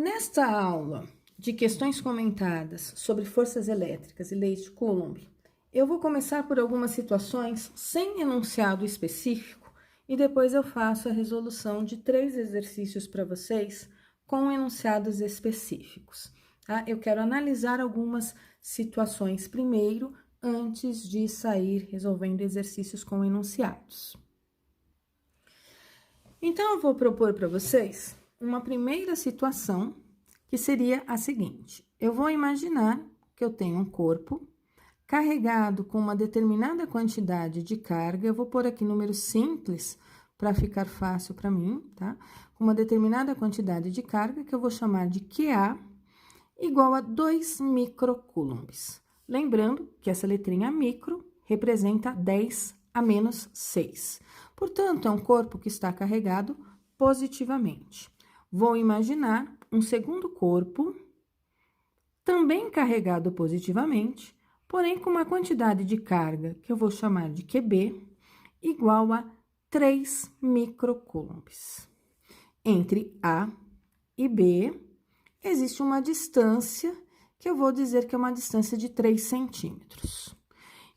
Nesta aula de questões comentadas sobre forças elétricas e leis de Coulomb, eu vou começar por algumas situações sem enunciado específico e depois eu faço a resolução de 3 exercícios para vocês com enunciados específicos. Tá? Eu quero analisar algumas situações primeiro, antes de sair resolvendo exercícios com enunciados. Então, eu vou propor para vocês uma primeira situação, que seria a seguinte. Eu vou imaginar que eu tenho um corpo carregado com uma determinada quantidade de carga, eu vou pôr aqui números simples para ficar fácil para mim, tá? Com uma determinada quantidade de carga, que eu vou chamar de QA, igual a 2 microcoulombs. Lembrando que essa letrinha micro representa 10 a menos 6. Portanto, é um corpo que está carregado positivamente. Vou imaginar um segundo corpo, também carregado positivamente, porém com uma quantidade de carga, que eu vou chamar de QB, igual a 3 microcoulombs. Entre A e B, existe uma distância, que eu vou dizer que é uma distância de 3 centímetros.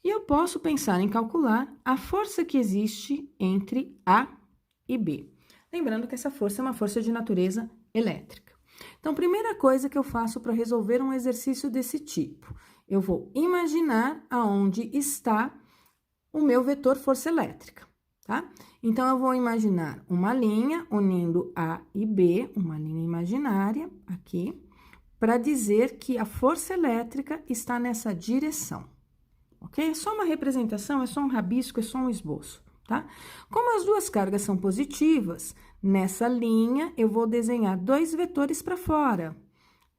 E eu posso pensar em calcular a força que existe entre A e B. Lembrando que essa força é uma força de natureza elétrica. Então, primeira coisa que eu faço para resolver um exercício desse tipo, eu vou imaginar aonde está o meu vetor força elétrica, tá? Então, eu vou imaginar uma linha unindo A e B, uma linha imaginária aqui, para dizer que a força elétrica está nessa direção. Ok? É só uma representação, é só um rabisco, é só um esboço, tá? Como as duas cargas são positivas, nessa linha eu vou desenhar 2 vetores para fora,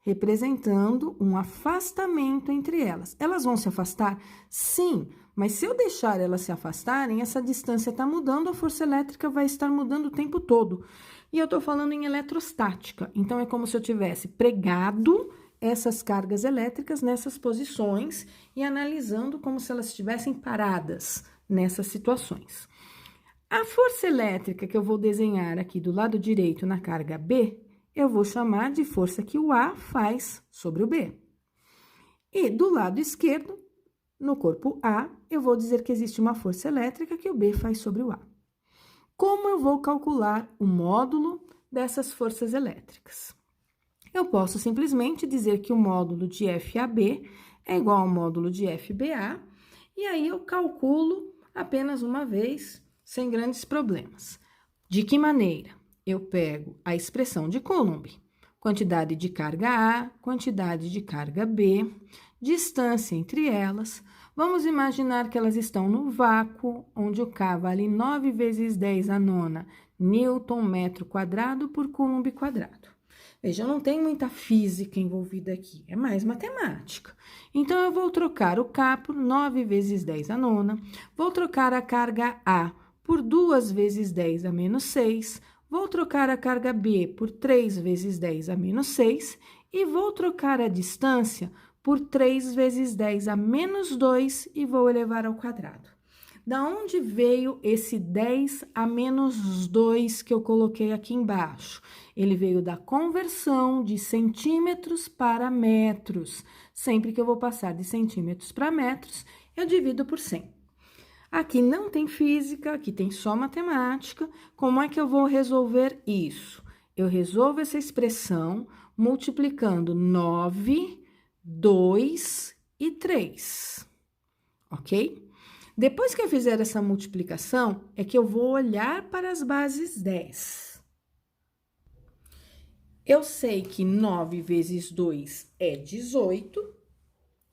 representando um afastamento entre elas. Elas vão se afastar? Sim, mas se eu deixar elas se afastarem, essa distância está mudando, a força elétrica vai estar mudando o tempo todo. E eu estou falando em eletrostática, então é como se eu tivesse pregado essas cargas elétricas nessas posições e analisando como se elas estivessem paradas nessas situações. A força elétrica que eu vou desenhar aqui do lado direito na carga B, eu vou chamar de força que o A faz sobre o B. E do lado esquerdo, no corpo A, eu vou dizer que existe uma força elétrica que o B faz sobre o A. Como eu vou calcular o módulo dessas forças elétricas? Eu posso simplesmente dizer que o módulo de FAB é igual ao módulo de FBA, e aí eu calculo apenas uma vez, sem grandes problemas. De que maneira? Eu pego a expressão de Coulomb, quantidade de carga A, quantidade de carga B, distância entre elas. Vamos imaginar que elas estão no vácuo, onde o K vale 9 vezes 10 a nona Newton metro quadrado por Coulomb quadrado. Veja, não tem muita física envolvida aqui, é mais matemática. Então, eu vou trocar o K por 9 vezes 10 a nona, vou trocar a carga A por 2 vezes 10 a menos 6, vou trocar a carga B por 3 vezes 10 a menos 6 e vou trocar a distância por 3 vezes 10 a menos 2 e vou elevar ao quadrado. Da onde veio esse 10 a menos 2 que eu coloquei aqui embaixo? Ele veio da conversão de centímetros para metros. Sempre que eu vou passar de centímetros para metros, eu divido por 100. Aqui não tem física, aqui tem só matemática. Como é que eu vou resolver isso? Eu resolvo essa expressão multiplicando 9, 2 e 3, ok? Depois que eu fizer essa multiplicação, é que eu vou olhar para as bases 10. Eu sei que 9 vezes 2 é 18,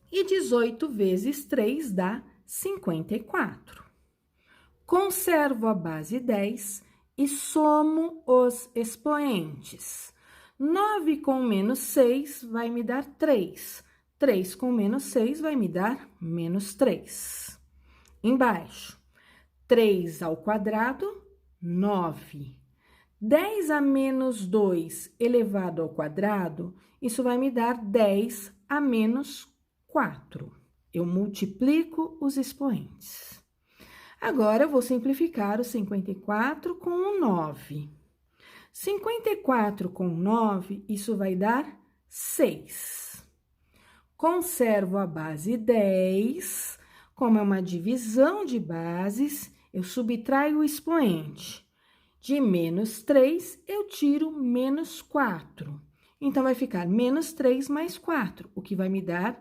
e 18 vezes 3 dá 54. Conservo a base 10 e somo os expoentes. 9 com menos 6 vai me dar 3. 3 com menos 6 vai me dar menos 3. Embaixo, 3 ao quadrado, 9. 10 a menos 2 elevado ao quadrado, isso vai me dar 10 a menos 4. Eu multiplico os expoentes. Agora, eu vou simplificar o 54 com o 9. 54 com 9, isso vai dar 6. Conservo a base 10, como é uma divisão de bases, eu subtraio o expoente. De menos 3, eu tiro menos 4. Então, vai ficar menos 3 mais 4, o que vai me dar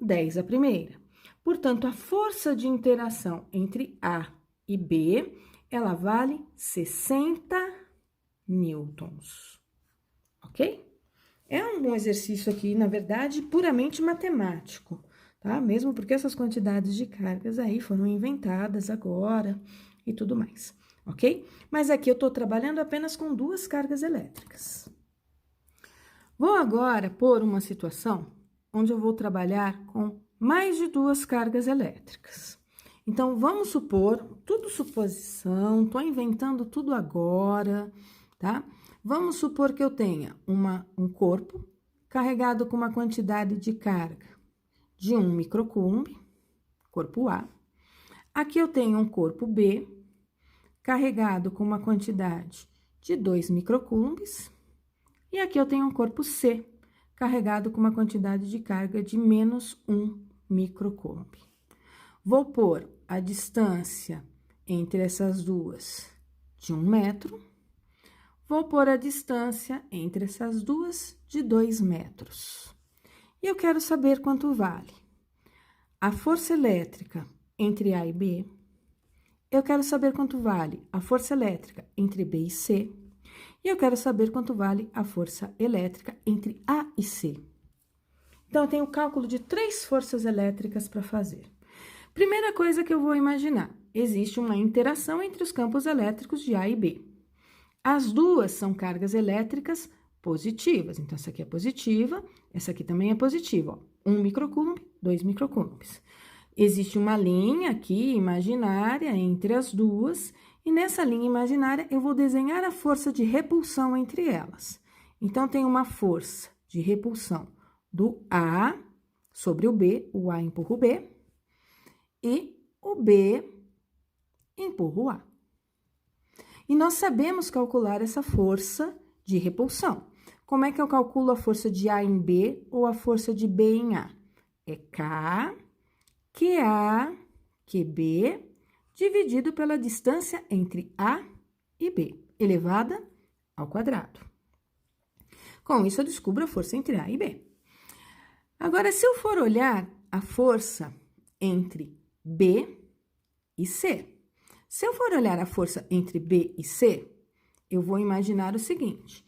10 a primeira. Portanto, a força de interação entre A e B, ela vale 60 newtons, ok? É um exercício aqui, na verdade, puramente matemático, tá? Mesmo porque essas quantidades de cargas aí foram inventadas agora e tudo mais, ok? Mas aqui eu tô trabalhando apenas com 2 cargas elétricas. Vou agora pôr uma situação onde eu vou trabalhar com mais de 2 cargas elétricas. Então, vamos supor, tudo suposição, tô inventando tudo agora, tá? Vamos supor que eu tenha um corpo carregado com uma quantidade de carga de 1 microcoulomb, corpo A. Aqui eu tenho um corpo B carregado com uma quantidade de 2 microcoulombs. E aqui eu tenho um corpo C, carregado com uma quantidade de carga de menos 1 microcoulomb. Vou pôr a distância entre essas duas de 1 metro. Vou pôr a distância entre essas duas de 2 metros. E eu quero saber quanto vale a força elétrica entre A e B. Eu quero saber quanto vale a força elétrica entre B e C. E eu quero saber quanto vale a força elétrica entre A e C. Então, eu tenho o cálculo de 3 forças elétricas para fazer. Primeira coisa que eu vou imaginar, existe uma interação entre os campos elétricos de A e B. As duas são cargas elétricas positivas. Então, essa aqui é positiva, essa aqui também é positiva. Ó, 1 microcoulomb, 2 microcoulombs. Existe uma linha aqui imaginária entre as duas. E nessa linha imaginária, eu vou desenhar a força de repulsão entre elas. Então, tem uma força de repulsão do A sobre o B, o A empurra o B, e o B empurra o A. E nós sabemos calcular essa força de repulsão. Como é que eu calculo a força de A em B ou a força de B em A? É K, QA, QB, dividido pela distância entre A e B, elevada ao quadrado. Com isso, eu descubro a força entre A e B. Agora, se eu for olhar a força entre B e C, se eu for olhar a força entre B e C, eu vou imaginar o seguinte: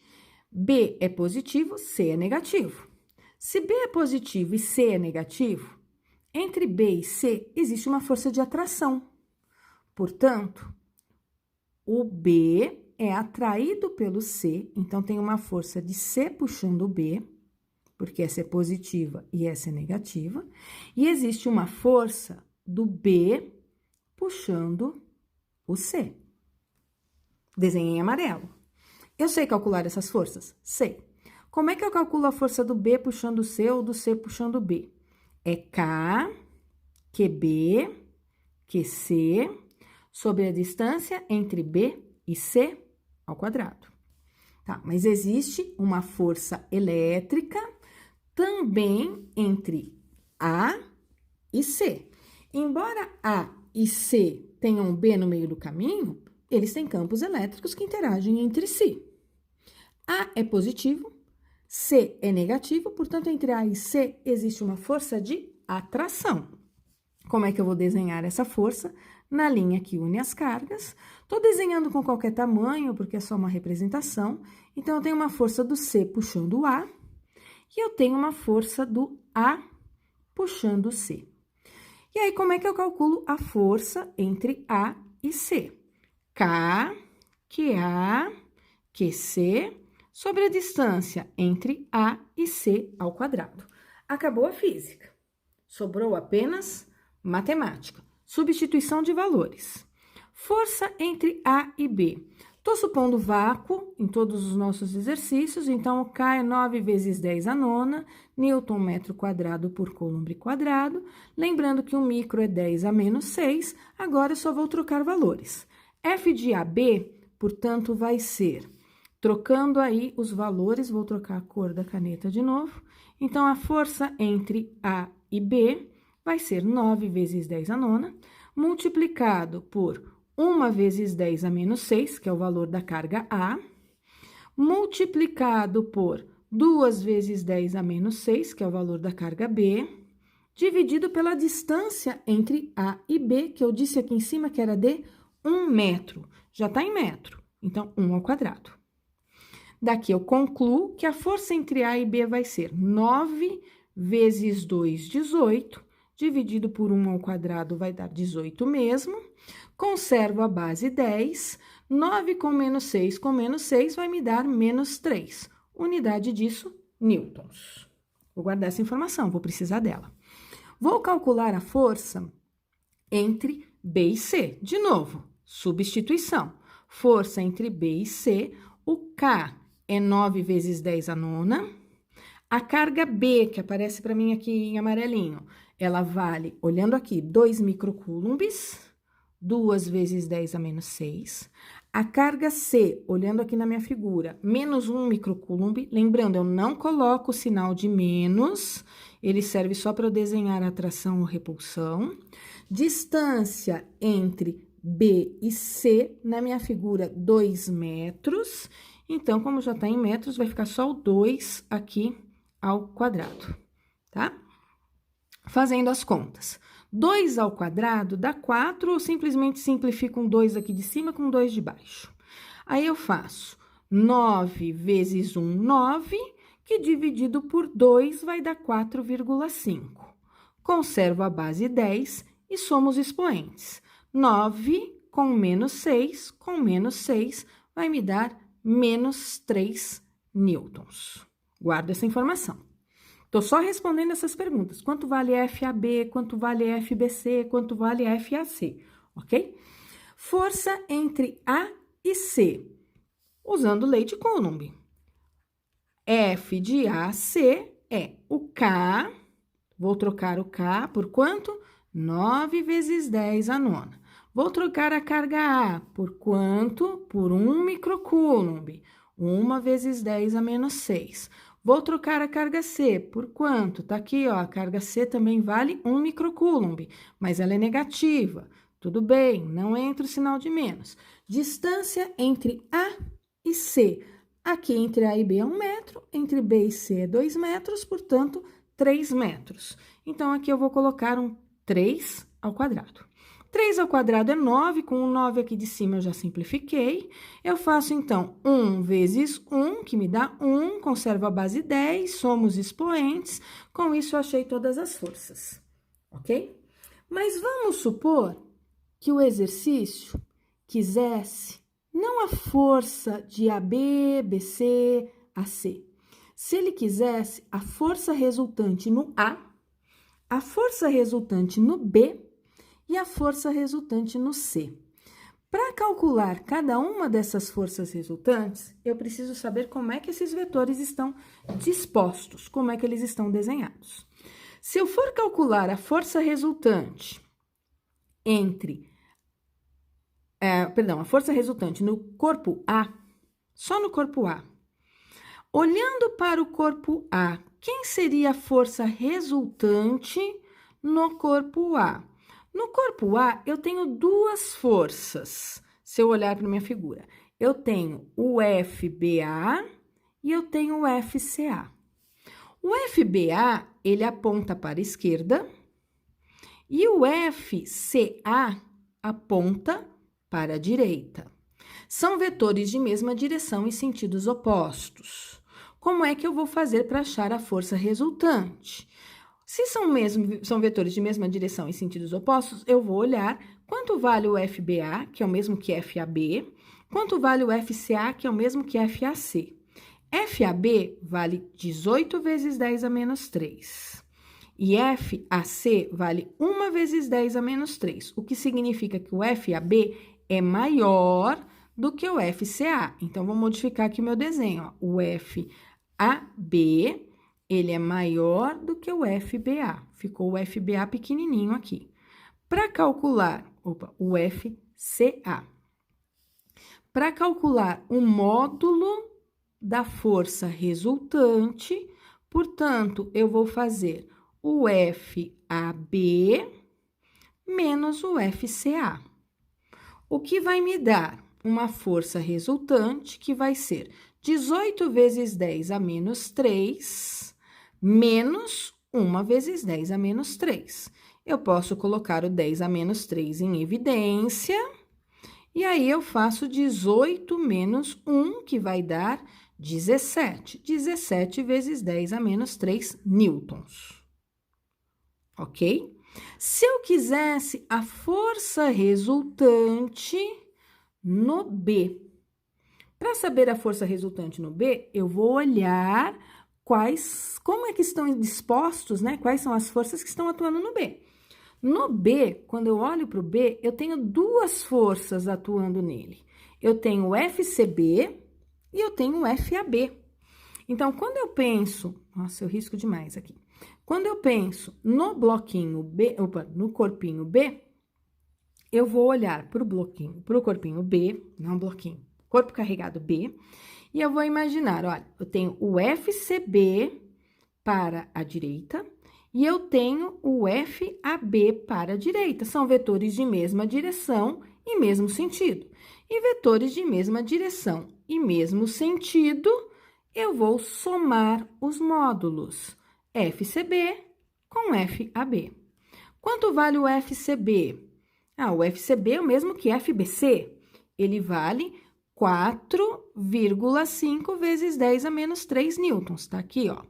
B é positivo, C é negativo. Se B é positivo e C é negativo, entre B e C existe uma força de atração. Portanto, o B é atraído pelo C, então tem uma força de C puxando o B, porque essa é positiva e essa é negativa, e existe uma força do B puxando o C. Desenhei em amarelo. Eu sei calcular essas forças? Sei. Como é que eu calculo a força do B puxando o C ou do C puxando o B? É K, QB, QC, sobre a distância entre B e C ao quadrado. Tá, mas existe uma força elétrica também entre A e C. Embora A e C tenham B no meio do caminho, eles têm campos elétricos que interagem entre si. A é positivo, C é negativo, portanto, entre A e C existe uma força de atração. Como é que eu vou desenhar essa força? Na linha que une as cargas. Estou desenhando com qualquer tamanho, porque é só uma representação. Então, eu tenho uma força do C puxando o A, e eu tenho uma força do A puxando o C. E aí, como é que eu calculo a força entre A e C? K, QA, QC, sobre a distância entre A e C ao quadrado. Acabou a física. Sobrou apenas matemática. Substituição de valores. Força entre A e B. Estou supondo vácuo em todos os nossos exercícios, então, o K é 9 vezes 10 a nona, Newton metro quadrado por coulomb quadrado. Lembrando que 1 micro é 10 a menos 6, agora eu só vou trocar valores. F de AB, portanto, vai ser Trocando aí os valores, vou trocar a cor da caneta de novo. Então, a força entre A e B vai ser 9 vezes 10 a nona, multiplicado por 1 vezes 10 a menos 6, que é o valor da carga A, multiplicado por 2 vezes 10 a menos 6, que é o valor da carga B, dividido pela distância entre A e B, que eu disse aqui em cima que era de 1 metro. Já está em metro, então 1 ao quadrado. Daqui eu concluo que a força entre A e B vai ser 9 vezes 2, 18, dividido por 1 ao quadrado vai dar 18 mesmo. Conservo a base 10, 9 com menos 6 vai me dar menos 3. Unidade disso, newtons. Vou guardar essa informação, vou precisar dela. Vou calcular a força entre B e C. De novo, substituição. Força entre B e C, o K é 9 vezes 10 a nona. A carga B, que aparece para mim aqui em amarelinho, ela vale, olhando aqui, 2 microcoulombs, 2 vezes 10 a menos 6. A carga C, olhando aqui na minha figura, menos 1 microcoulomb. Lembrando, eu não coloco o sinal de menos, ele serve só para eu desenhar a atração ou repulsão. Distância entre B e C, na minha figura, 2 metros. Então, como já está em metros, vai ficar só o 2 aqui ao quadrado, tá? Fazendo as contas. 2 ao quadrado dá 4, ou simplesmente simplifico um 2 aqui de cima com 2 de baixo. Aí, eu faço 9 vezes 1, 9, que dividido por 2 vai dar 4,5. Conservo a base 10 e somo os expoentes. 9 com menos 6 vai me dar menos 3 newtons. Guardo essa informação. Tô só respondendo essas perguntas. Quanto vale FAB, quanto vale FBC, quanto vale FAC, ok? Força entre A e C, usando lei de Coulomb. F de AC é o K, vou trocar o K por quanto? 9 vezes 10 a nona. Vou trocar a carga A por quanto? Por 1 microcoulomb. 1 vezes 10 a menos 6. Vou trocar a carga C por quanto? Tá aqui, ó, a carga C também vale 1 microcoulomb, mas ela é negativa. Tudo bem, não entra o sinal de menos. Distância entre A e C. Aqui entre A e B é 1 metro, entre B e C é 2 metros, portanto, 3 metros. Então, aqui eu vou colocar um 3 ao quadrado. 3 ao quadrado é 9, com o 9 aqui de cima eu já simplifiquei. Eu faço, então, 1 vezes 1, que me dá 1, conservo a base 10, somo os expoentes. Com isso, eu achei todas as forças, ok? Mas vamos supor que o exercício quisesse não a força de AB, BC, AC. Se ele quisesse a força resultante no a força resultante no B e a força resultante no C. Para calcular cada uma dessas forças resultantes, eu preciso saber como é que esses vetores estão dispostos, como é que eles estão desenhados. Se eu for calcular a força resultante a força resultante no corpo A, só no corpo A. Olhando para o corpo A, quem seria a força resultante no corpo A? No corpo A, eu tenho duas forças, se eu olhar para minha figura. Eu tenho o FBA e eu tenho o FCA. O FBA, ele aponta para a esquerda e o FCA aponta para a direita. São vetores de mesma direção e sentidos opostos. Como é que eu vou fazer para achar a força resultante? Se são vetores de mesma direção e sentidos opostos, eu vou olhar quanto vale o FBA, que é o mesmo que FAB, quanto vale o FCA, que é o mesmo que FAC. FAB vale 18 vezes 10 a menos 3. E FAC vale 1 vezes 10 a menos 3, o que significa que o FAB é maior do que o FCA. Então, vou modificar aqui meu desenho. Ó. O FAB, ele é maior do que o FBA. Ficou o FBA pequenininho aqui. Para calcular, o FCA. Para calcular o módulo da força resultante, portanto, eu vou fazer o FAB menos o FCA. O que vai me dar uma força resultante que vai ser 18 vezes 10 a menos 3, menos 1 vezes 10 a menos 3. Eu posso colocar o 10 a menos 3 em evidência, e aí eu faço 18 menos 1, que vai dar 17. 17 vezes 10 a menos 3 newtons. Ok? Se eu quisesse a força resultante no B, para saber a força resultante no B, eu vou olhar como é que estão dispostos, né? Quais são as forças que estão atuando no B. No B, quando eu olho para o B, eu tenho duas forças atuando nele. Eu tenho o FCB e eu tenho o FAB. Então, quando eu penso... Nossa, eu risco demais aqui. Quando eu penso no bloquinho B, no corpinho B, eu vou olhar para o corpinho B, não bloquinho, corpo carregado B, e eu vou imaginar, olha, eu tenho o FCB para a direita e eu tenho o FAB para a direita. São vetores de mesma direção e mesmo sentido. E vetores de mesma direção e mesmo sentido, eu vou somar os módulos FCB com FAB. Quanto vale o FCB? O FCB é o mesmo que FBC. Ele vale 4,5 vezes 10 a menos 3 newtons. Tá aqui, ó.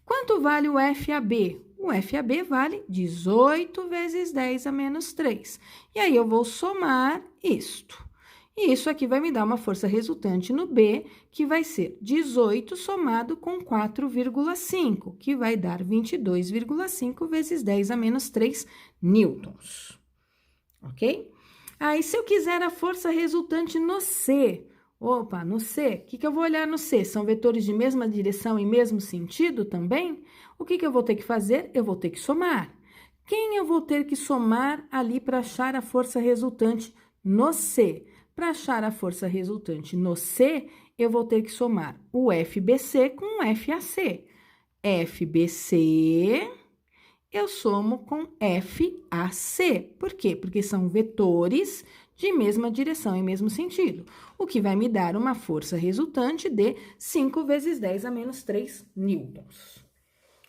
Quanto vale o FAB? O FAB vale 18 vezes 10 a menos 3. E aí, eu vou somar isto. E isso aqui vai me dar uma força resultante no B, que vai ser 18 somado com 4,5, que vai dar 22,5 vezes 10 a menos 3 newtons. Ok? Aí, se eu quiser a força resultante no C, no C, o que eu vou olhar no C? São vetores de mesma direção e mesmo sentido também? O que eu vou ter que fazer? Eu vou ter que somar. Quem eu vou ter que somar ali para achar a força resultante no C? Para achar a força resultante no C, eu vou ter que somar o FBC com o FAC. FBC, eu somo com FAC. Por quê? Porque são vetores de mesma direção e mesmo sentido, o que vai me dar uma força resultante de 5 vezes 10 a menos 3 newtons.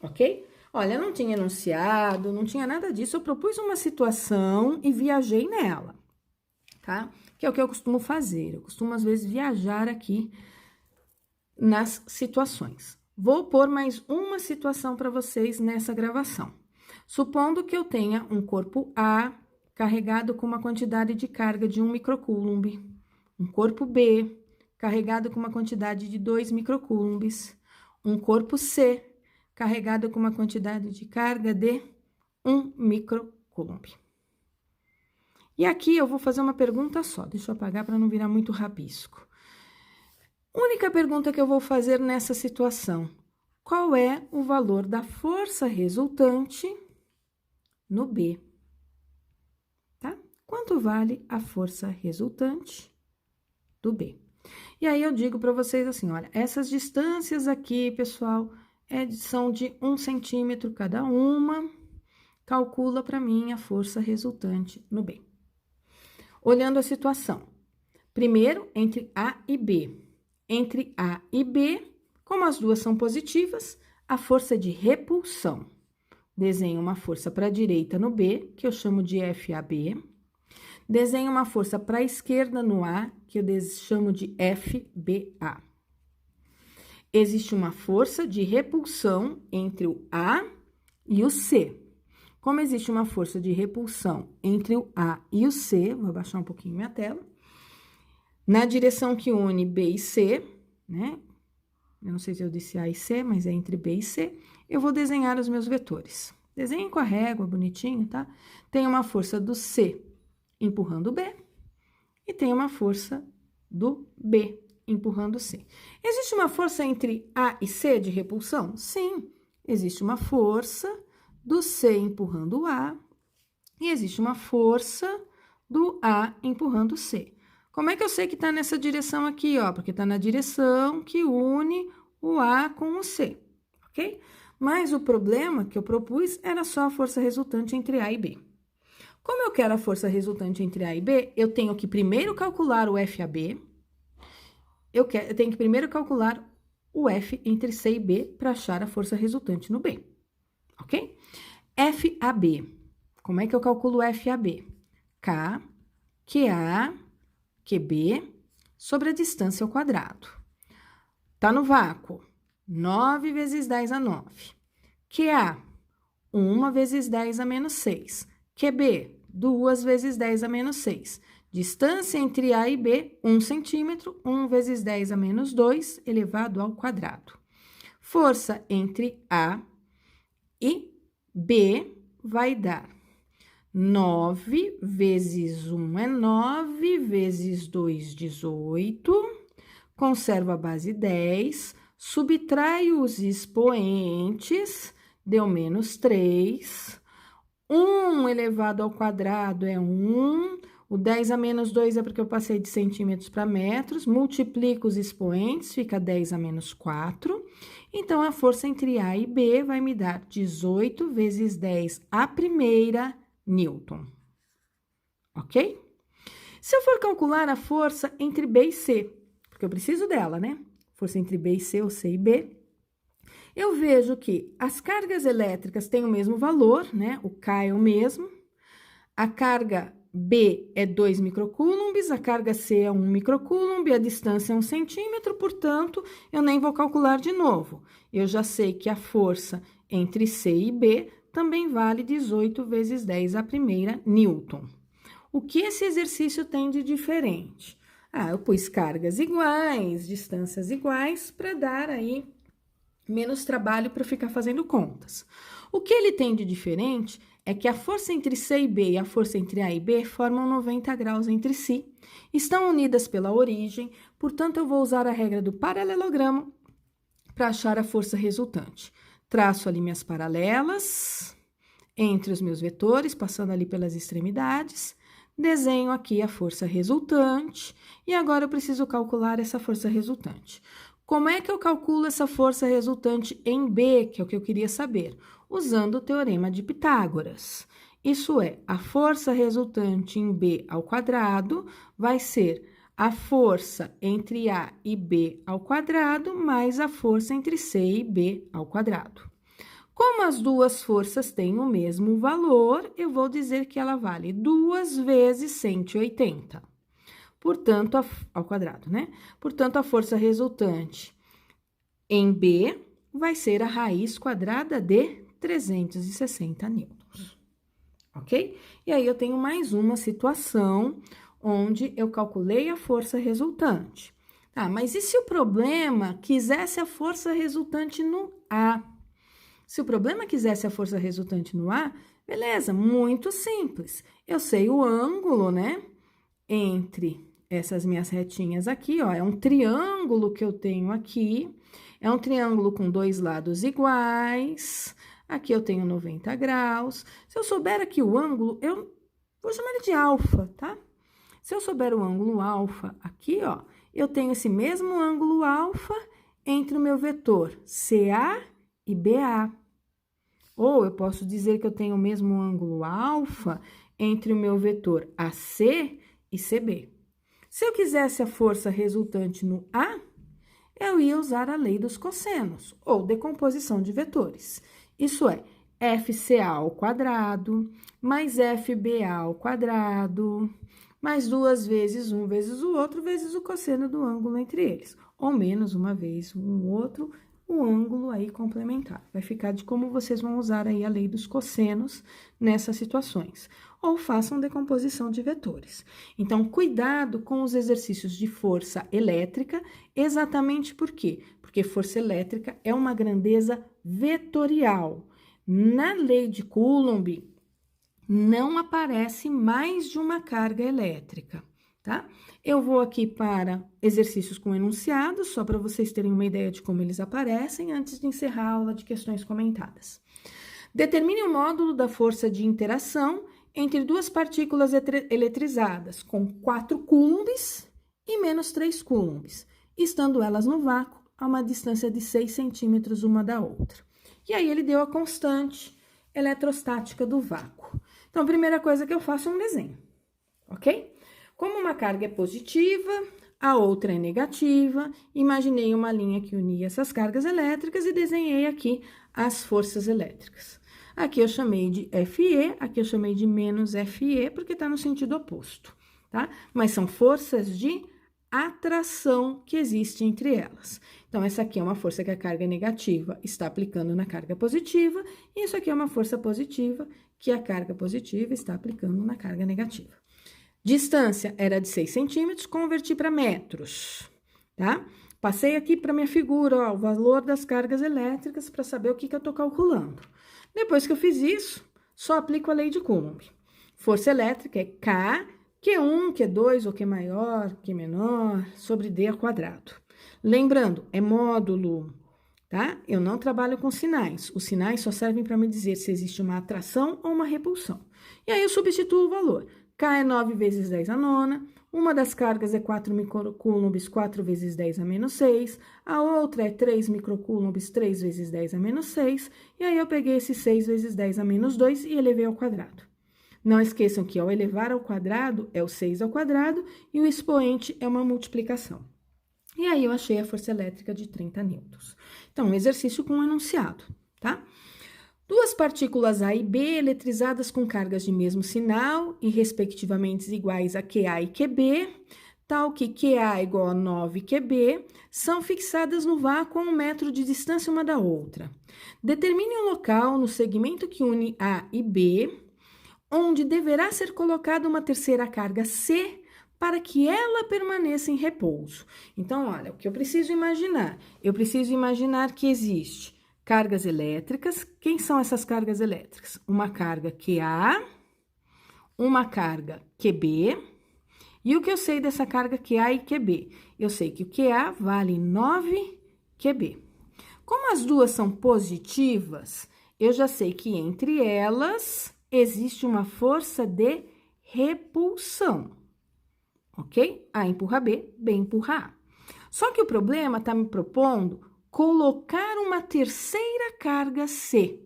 Ok? Olha, não tinha enunciado, não tinha nada disso, eu propus uma situação e viajei nela, tá? Que é o que eu costumo fazer. Eu costumo, às vezes, viajar aqui nas situações. Vou pôr mais uma situação para vocês nessa gravação. Supondo que eu tenha um corpo A carregado com uma quantidade de carga de 1 microcoulomb, um corpo B carregado com uma quantidade de 2 microcoulombs, um corpo C carregado com uma quantidade de carga de 1 microcoulomb. E aqui eu vou fazer uma pergunta só, deixa eu apagar para não virar muito rabisco. Única pergunta que eu vou fazer nessa situação: qual é o valor da força resultante no B? Tá? Quanto vale a força resultante do B? E aí eu digo para vocês assim, olha, essas distâncias aqui, pessoal, são de 1 centímetro cada uma. Calcula para mim a força resultante no B. Olhando a situação, primeiro, entre A e B. Entre A e B, como as duas são positivas, a força de repulsão. Desenho uma força para a direita no B, que eu chamo de FAB. Desenho uma força para a esquerda no A, que eu chamo de FBA. Existe uma força de repulsão entre o A e o C. Como existe uma força de repulsão entre o A e o C, vou abaixar um pouquinho minha tela, na direção que une B e C, né? Eu não sei se eu disse A e C, mas é entre B e C, eu vou desenhar os meus vetores. Desenhem com a régua, bonitinho, tá? Tem uma força do C empurrando o B e tem uma força do B empurrando o C. Existe uma força entre A e C de repulsão? Sim, existe uma força do C empurrando o A, e existe uma força do A empurrando o C. Como é que eu sei que está nessa direção aqui, ó? Porque está na direção que une o A com o C, ok? Mas o problema que eu propus era só a força resultante entre A e B. Como eu quero a força resultante entre A e B, eu tenho que primeiro calcular o FAB. Eu tenho que primeiro calcular o F entre C e B para achar a força resultante no B, ok? FAB. Como é que eu calculo o FAB? K, QA, QB, sobre a distância ao quadrado. Tá no vácuo. 9 vezes 10 a 9. QA, 1 vezes 10 a menos 6. QB, 2 vezes 10 a menos 6. Distância entre A e B, 1 centímetro, 1 vezes 10 a menos 2, elevado ao quadrado. Força entre A e B vai dar 9 vezes 1 é 9, vezes 2, 18. Conservo a base 10, subtraio os expoentes, deu menos 3. 1 elevado ao quadrado é 1. O 10 a menos 2 é porque eu passei de centímetros para metros. Multiplico os expoentes, fica 10 a menos 4. Então, a força entre A e B vai me dar 18 vezes 10 a primeira Newton. Ok? Se eu for calcular a força entre B e C, porque eu preciso dela, né? Força entre B e C, ou C e B, eu vejo que as cargas elétricas têm o mesmo valor, né? O K é o mesmo. A carga B é 2 microcoulombs, a carga C é 1 microcoulomb, a distância é 1 centímetro, portanto, eu nem vou calcular de novo. Eu já sei que a força entre C e B também vale 18 vezes 10 a primeira Newton. O que esse exercício tem de diferente? Eu pus cargas iguais, distâncias iguais, para dar aí menos trabalho para ficar fazendo contas. O que ele tem de diferente é que a força entre C e B e a força entre A e B formam 90 graus entre si, estão unidas pela origem, portanto, eu vou usar a regra do paralelogramo para achar a força resultante. Traço ali minhas paralelas entre os meus vetores, passando ali pelas extremidades, desenho aqui a força resultante, e agora eu preciso calcular essa força resultante. Como é que eu calculo essa força resultante em B, que é o que eu queria saber? Usando o teorema de Pitágoras. Isso é, a força resultante em B ao quadrado vai ser a força entre A e B ao quadrado mais a força entre C e B ao quadrado. Como as duas forças têm o mesmo valor, eu vou dizer que ela vale 2 vezes 180. Portanto, ao quadrado, né? Portanto, a força resultante em B vai ser a raiz quadrada de 360 newtons, ok? E aí, eu tenho mais uma situação onde eu calculei a força resultante. Tá, mas e se o problema quisesse a força resultante no A? Se o problema quisesse a força resultante no A, beleza, muito simples. Eu sei o ângulo, né, entre essas minhas retinhas aqui, ó, é um triângulo que eu tenho aqui, é um triângulo com dois lados iguais, aqui eu tenho 90 graus. Se eu souber aqui o ângulo, eu vou chamar ele de alfa, tá? Se eu souber o ângulo alfa aqui, ó, eu tenho esse mesmo ângulo alfa entre o meu vetor CA e BA. Ou eu posso dizer que eu tenho o mesmo ângulo alfa entre o meu vetor AC e CB. Se eu quisesse a força resultante no A, eu ia usar a lei dos cossenos, ou decomposição de vetores. Isso é, FCA ao quadrado, mais FBA ao quadrado, mais 2 vezes um vezes o outro, vezes o cosseno do ângulo entre eles. Ou menos uma vez um outro, o ângulo aí complementar. Vai ficar de como vocês vão usar aí a lei dos cossenos nessas situações. Ou façam decomposição de vetores. Então, cuidado com os exercícios de força elétrica, exatamente por quê? Porque força elétrica é uma grandeza vetorial. Na lei de Coulomb, não aparece mais de uma carga elétrica, tá? Eu vou aqui para exercícios com enunciados, só para vocês terem uma ideia de como eles aparecem, antes de encerrar a aula de questões comentadas. Determine o módulo da força de interação entre duas partículas eletrizadas com 4 coulombs e menos 3 coulombs, estando elas no vácuo a uma distância de 6 centímetros uma da outra. E aí, ele deu a constante eletrostática do vácuo. Então, a primeira coisa que eu faço é um desenho, ok? Como uma carga é positiva, a outra é negativa, imaginei uma linha que unia essas cargas elétricas e desenhei aqui as forças elétricas. Aqui eu chamei de FE, aqui eu chamei de menos FE, porque está no sentido oposto, tá? Mas são forças de atração que existe entre elas. Então, essa aqui é uma força que a carga negativa está aplicando na carga positiva, e isso aqui é uma força positiva que a carga positiva está aplicando na carga negativa. Distância era de 6 centímetros, converti para metros, tá? Passei aqui para minha figura, ó, o valor das cargas elétricas para saber o que eu estou calculando. Depois que eu fiz isso, só aplico a lei de Coulomb. Força elétrica é K, Q1, Q2 ou Q maior, Q menor, sobre D ao quadrado. Lembrando, é módulo, tá? Eu não trabalho com sinais. Os sinais só servem para me dizer se existe uma atração ou uma repulsão. E aí eu substituo o valor. K é 9 vezes 10 a nona, uma das cargas é 4 microcoulombs, 4 vezes 10 a menos 6, a outra é 3 microcoulombs, 3 vezes 10 a menos 6, e aí eu peguei esse 6 vezes 10 a menos 2 e elevei ao quadrado. Não esqueçam que ao elevar ao quadrado é o 6 ao quadrado e o expoente é uma multiplicação. E aí eu achei a força elétrica de 30 newtons. Então, um exercício com um enunciado, tá? Duas partículas A e B eletrizadas com cargas de mesmo sinal e respectivamente iguais a QA e QB, tal que QA é igual a 9 QB, são fixadas no vácuo a 1 metro de distância uma da outra. Determine um local no segmento que une A e B, onde deverá ser colocada uma terceira carga C para que ela permaneça em repouso. Então, olha, o que eu preciso imaginar? Eu preciso imaginar que existe cargas elétricas. Quem são essas cargas elétricas? Uma carga QA, uma carga QB. E o que eu sei dessa carga QA e QB? Eu sei que o QA vale 9 QB. Como as duas são positivas, eu já sei que entre elas existe uma força de repulsão, ok? A empurra B, B empurra A. Só que o problema está me propondo colocar uma terceira carga C,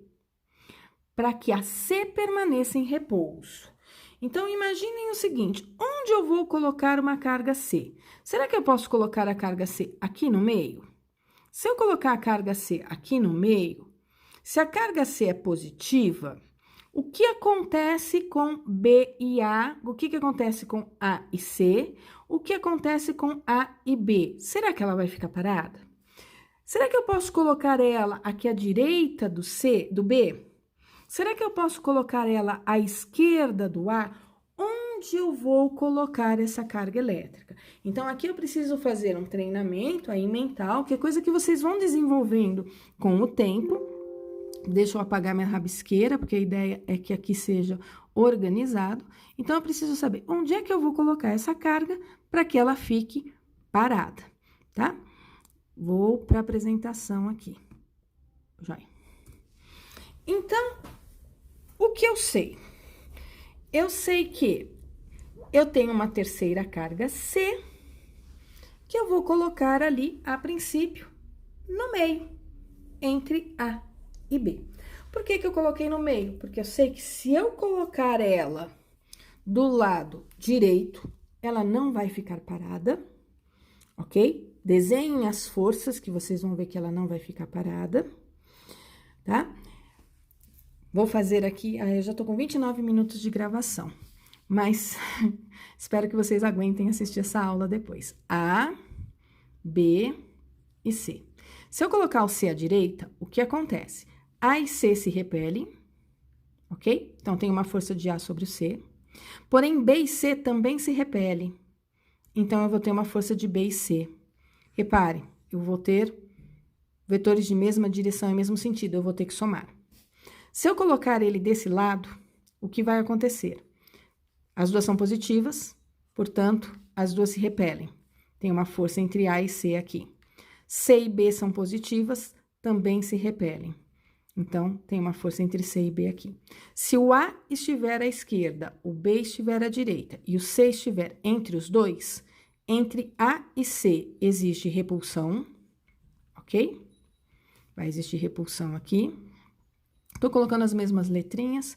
para que a C permaneça em repouso. Então, imaginem o seguinte, onde eu vou colocar uma carga C? Será que eu posso colocar a carga C aqui no meio? Se eu colocar a carga C aqui no meio, se a carga C é positiva, o que acontece com B e A? O que acontece com A e C? O que acontece com A e B? Será que ela vai ficar parada? Será que eu posso colocar ela aqui à direita do C, do B? Será que eu posso colocar ela à esquerda do A? Onde eu vou colocar essa carga elétrica? Então, aqui eu preciso fazer um treinamento aí mental, que é coisa que vocês vão desenvolvendo com o tempo. Deixa eu apagar minha rabisqueira, porque a ideia é que aqui seja organizado. Então, eu preciso saber onde é que eu vou colocar essa carga para que ela fique parada, tá? Vou para a apresentação aqui. Joia. Então, o que eu sei? Eu sei que eu tenho uma terceira carga C, que eu vou colocar ali, a princípio, no meio, entre A e B. Por que eu coloquei no meio? Porque eu sei que se eu colocar ela do lado direito, ela não vai ficar parada, ok? Desenhem as forças, que vocês vão ver que ela não vai ficar parada, tá? Vou fazer aqui, eu já tô com 29 minutos de gravação, mas espero que vocês aguentem assistir essa aula depois. A, B e C. Se eu colocar o C à direita, o que acontece? A e C se repelem, ok? Então, tem uma força de A sobre o C. Porém, B e C também se repelem. Então, eu vou ter uma força de B e C. Repare, eu vou ter vetores de mesma direção e mesmo sentido, eu vou ter que somar. Se eu colocar ele desse lado, o que vai acontecer? As duas são positivas, portanto, as duas se repelem. Tem uma força entre A e C aqui. C e B são positivas, também se repelem. Então, tem uma força entre C e B aqui. Se o A estiver à esquerda, o B estiver à direita e o C estiver entre os dois, entre A e C existe repulsão, ok? Vai existir repulsão aqui. Tô colocando as mesmas letrinhas,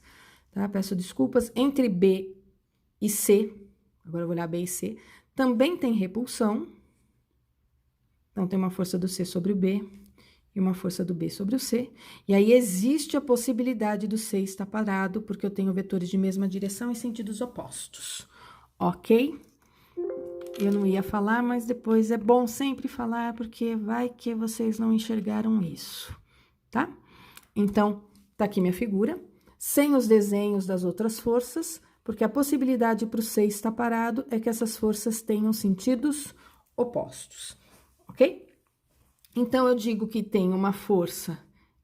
tá? Peço desculpas. Entre B e C, agora eu vou olhar B e C, também tem repulsão. Então, tem uma força do C sobre o B e uma força do B sobre o C. E aí, existe a possibilidade do C estar parado, porque eu tenho vetores de mesma direção e sentidos opostos, ok? Eu não ia falar, mas depois é bom sempre falar, porque vai que vocês não enxergaram isso, tá? Então, tá aqui minha figura, sem os desenhos das outras forças, porque a possibilidade para o C estar parado é que essas forças tenham sentidos opostos, ok? Então, eu digo que tem uma força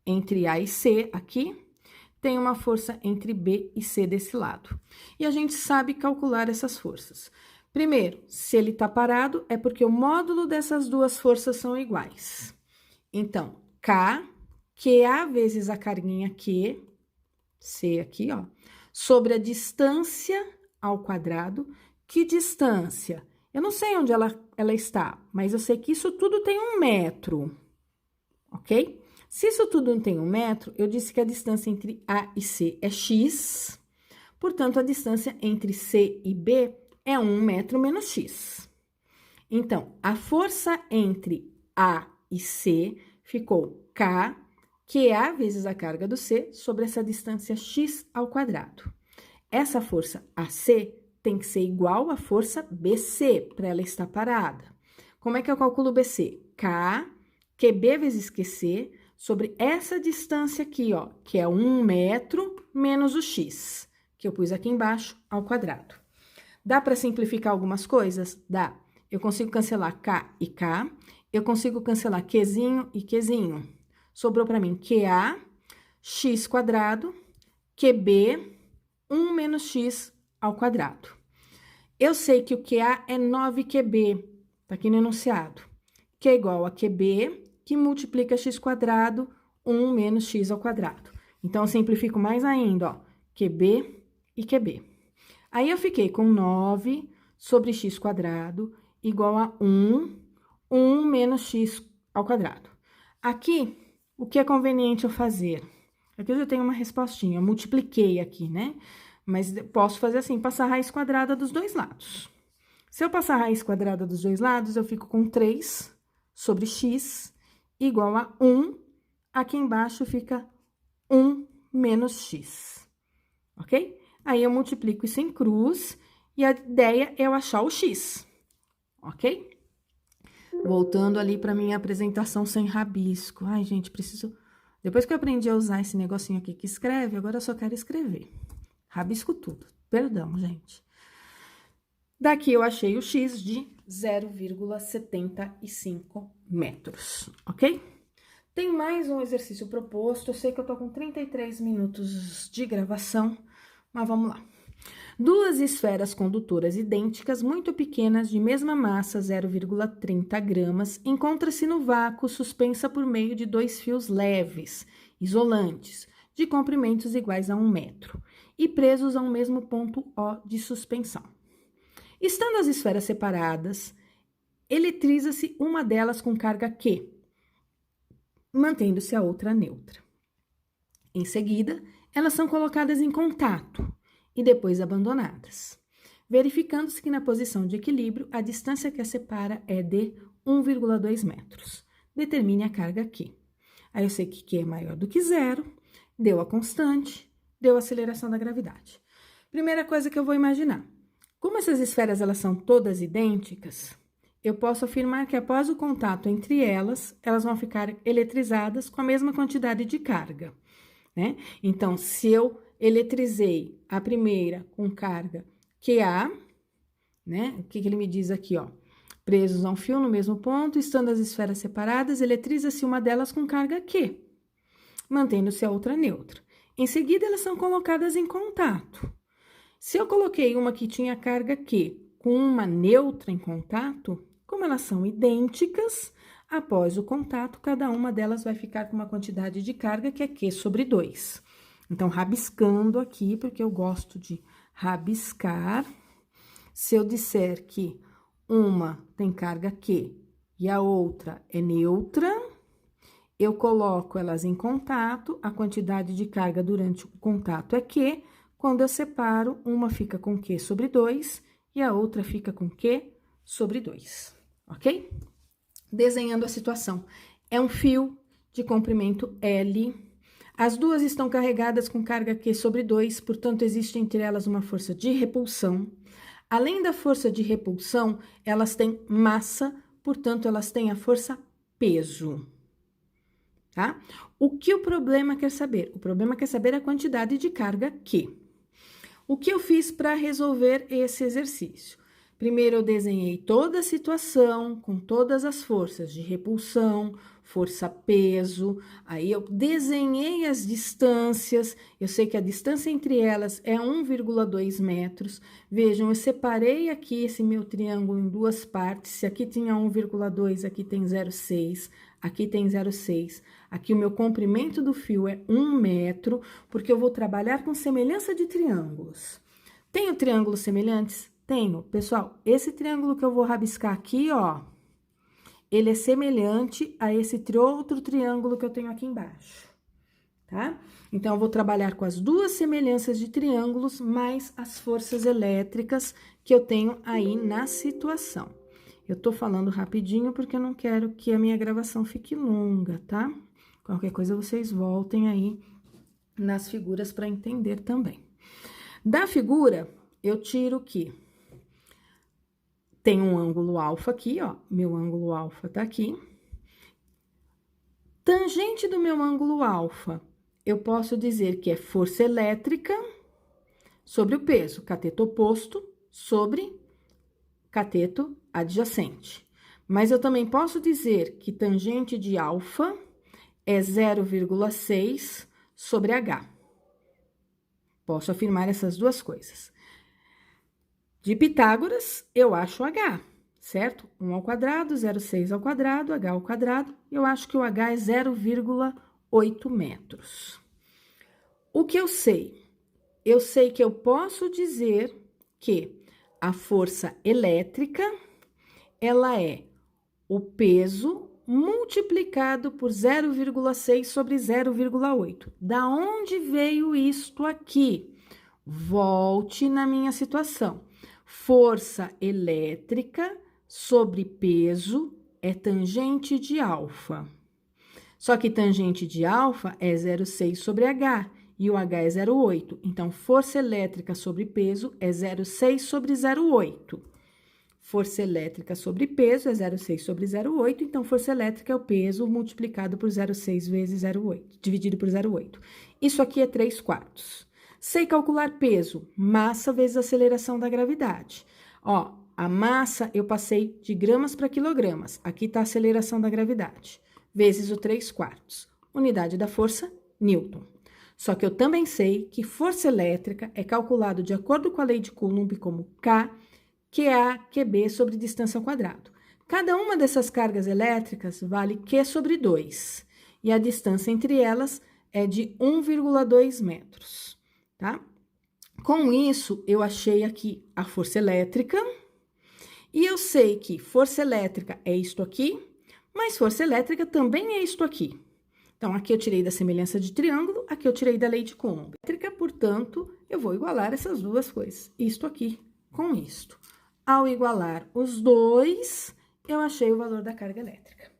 entre A e C aqui, tem uma força entre B e C desse lado. E a gente sabe calcular essas forças. Primeiro, se ele tá parado, é porque o módulo dessas duas forças são iguais. Então, K, QA vezes a carguinha Q, C aqui, ó, sobre a distância ao quadrado. Que distância? Eu não sei onde ela está, mas eu sei que isso tudo tem 1 metro, ok? Se isso tudo tem 1 metro, eu disse que a distância entre A e C é X, portanto, a distância entre C e B é 1 metro menos X. Então, a força entre A e C ficou K, QA vezes a carga do C, sobre essa distância X ao quadrado. Essa força AC tem que ser igual à força BC, para ela estar parada. Como é que eu calculo BC? K, QB vezes QC, sobre essa distância aqui, ó, que é 1 metro menos o X, que eu pus aqui embaixo, ao quadrado. Dá para simplificar algumas coisas? Dá. Eu consigo cancelar K e K, eu consigo cancelar Qzinho e Qzinho. Sobrou para mim QA, x quadrado, QB, 1 menos x ao quadrado. Eu sei que o QA é 9QB, tá aqui no enunciado, que é igual a QB, que multiplica x quadrado, 1 menos x ao quadrado. Então, eu simplifico mais ainda, ó, QB e QB. Aí, eu fiquei com 9 sobre x quadrado igual a 1 menos x ao quadrado. Aqui, o que é conveniente eu fazer? Aqui eu já tenho uma respostinha, eu multipliquei aqui, né? Mas posso fazer assim, passar a raiz quadrada dos dois lados. Se eu passar a raiz quadrada dos dois lados, eu fico com 3 sobre x igual a 1. Aqui embaixo fica 1 menos x, ok? Aí, eu multiplico isso em cruz, e a ideia é eu achar o x, ok? Voltando ali para minha apresentação sem rabisco. Ai, gente, preciso... Depois que eu aprendi a usar esse negocinho aqui que escreve, agora eu só quero escrever. Rabisco tudo. Perdão, gente. Daqui, eu achei o x de 0,75 metros, ok? Tem mais um exercício proposto. Eu sei que eu tô com 33 minutos de gravação, mas vamos lá. Duas esferas condutoras idênticas, muito pequenas, de mesma massa, 0,30 gramas, encontra-se no vácuo, suspensa por meio de 2 fios leves, isolantes, de comprimentos iguais a 1 metro, e presos a um mesmo ponto O de suspensão. Estando as esferas separadas, eletriza-se uma delas com carga Q, mantendo-se a outra neutra. Em seguida, elas são colocadas em contato e depois abandonadas, verificando-se que na posição de equilíbrio, a distância que as separa é de 1,2 metros. Determine a carga Q. Aí, eu sei que Q é maior do que 0, deu a constante, deu a aceleração da gravidade. Primeira coisa que eu vou imaginar, como essas esferas elas são todas idênticas, eu posso afirmar que após o contato entre elas, elas vão ficar eletrizadas com a mesma quantidade de carga, né? Então, se eu eletrizei a primeira com carga QA, né? O que ele me diz aqui, ó? Presos a um fio no mesmo ponto, estando as esferas separadas, eletriza-se uma delas com carga Q, mantendo-se a outra neutra. Em seguida, elas são colocadas em contato. Se eu coloquei uma que tinha carga Q com uma neutra em contato, como elas são idênticas, após o contato, cada uma delas vai ficar com uma quantidade de carga que é Q sobre 2. Então, rabiscando aqui, porque eu gosto de rabiscar, se eu disser que uma tem carga Q e a outra é neutra, eu coloco elas em contato, a quantidade de carga durante o contato é Q, quando eu separo, uma fica com Q sobre 2 e a outra fica com Q sobre 2, ok? Desenhando a situação. É um fio de comprimento L, as duas estão carregadas com carga Q sobre 2, portanto, existe entre elas uma força de repulsão. Além da força de repulsão, elas têm massa, portanto, elas têm a força peso. Tá? O que o problema quer saber? O problema quer saber a quantidade de carga Q. O que eu fiz para resolver esse exercício? Primeiro, eu desenhei toda a situação com todas as forças de repulsão, força-peso. Aí, eu desenhei as distâncias. Eu sei que a distância entre elas é 1,2 metros. Vejam, eu separei aqui esse meu triângulo em duas partes. Se aqui tinha 1,2, aqui tem 0,6. Aqui tem 0,6. Aqui o meu comprimento do fio é 1 metro, porque eu vou trabalhar com semelhança de triângulos. Tenho triângulos semelhantes? Tenho. Pessoal, esse triângulo que eu vou rabiscar aqui, ó, ele é semelhante a esse outro triângulo que eu tenho aqui embaixo, tá? Então, eu vou trabalhar com as duas semelhanças de triângulos, mais as forças elétricas que eu tenho aí na situação. Eu tô falando rapidinho porque eu não quero que a minha gravação fique longa, tá? Qualquer coisa vocês voltem aí nas figuras para entender também. Da figura, eu tiro que tem um ângulo alfa aqui, ó. Meu ângulo alfa tá aqui. Tangente do meu ângulo alfa, eu posso dizer que é força elétrica sobre o peso, cateto oposto sobre cateto adjacente. Mas eu também posso dizer que tangente de alfa é 0,6 sobre H. Posso afirmar essas duas coisas. De Pitágoras, eu acho H, certo? 1 ao quadrado, 0,6 ao quadrado, H ao quadrado. Eu acho que o H é 0,8 metros. O que eu sei? Eu sei que eu posso dizer que a força elétrica, ela é o peso multiplicado por 0,6 sobre 0,8. Da onde veio isto aqui? Volte na minha situação. Força elétrica sobre peso é tangente de alfa. Só que tangente de alfa é 0,6 sobre H, e o H é 0,8. Então, força elétrica sobre peso é 0,6 sobre 0,8. Força elétrica sobre peso é 0,6 sobre 0,8, então força elétrica é o peso multiplicado por 0,6 vezes 0,8, dividido por 0,8. Isso aqui é 3/4. Sei calcular peso, massa vezes aceleração da gravidade. Ó, a massa eu passei de gramas para quilogramas, aqui tá a aceleração da gravidade, vezes o 3/4. Unidade da força, Newton. Só que eu também sei que força elétrica é calculado de acordo com a lei de Coulomb como K, QA, QB sobre distância ao quadrado. Cada uma dessas cargas elétricas vale Q sobre 2, e a distância entre elas é de 1,2 metros, tá? Com isso, eu achei aqui a força elétrica, e eu sei que força elétrica é isto aqui, mas força elétrica também é isto aqui. Então, aqui eu tirei da semelhança de triângulo, aqui eu tirei da lei de Coulomb. Portanto, eu vou igualar essas duas coisas, isto aqui com isto. Ao igualar os dois, eu achei o valor da carga elétrica,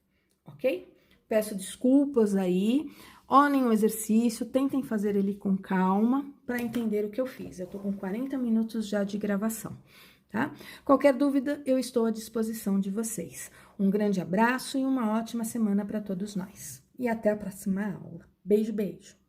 ok? Peço desculpas aí, olhem o exercício, tentem fazer ele com calma para entender o que eu fiz. Eu tô com 40 minutos já de gravação, tá? Qualquer dúvida, eu estou à disposição de vocês. Um grande abraço e uma ótima semana para todos nós. E até a próxima aula. Beijo, beijo!